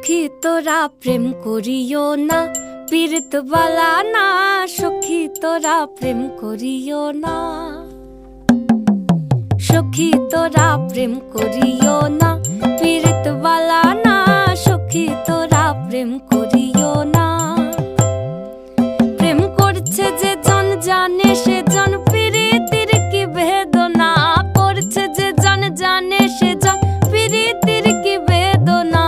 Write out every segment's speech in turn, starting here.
সখী তোরা প্রেম করিও না, পীড়িত বালা না। সখী তোরা প্রেম করিও না, সখী তোরা প্রেম করিও না, পীড়িত বালা না। সখী তোরা প্রেম করিও না। প্রেম করছে যে জন জানে সে জন, পীড়িতির কি বেদনা করছে যে জন জানে সে জন, পীড়িতির কি বেদনা।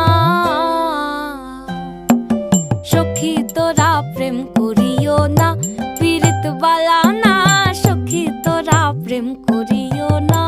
সখী তোরা প্রেম করিও না, পীড়িত বালা না। সখী তোরা প্রেম করিও না।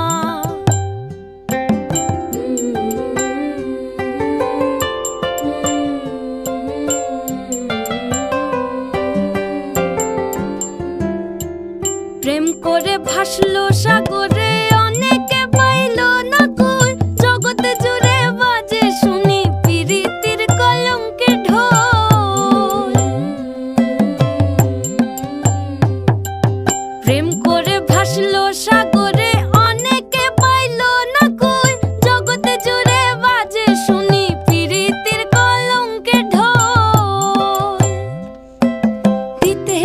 প্রেম করে ভাসলো সাগরে, অনেকে পাইল না কই। জগৎ জুড়ে বাজে শুনি পীড়িতির কলঙ্কের ঢোল। প্রেম করে ভাসলো সাগরে, অনেকে পাইল না কই। জগৎ জুড়ে বাজে শুনি পীড়িতির কলঙ্কের ঢোল। দিতে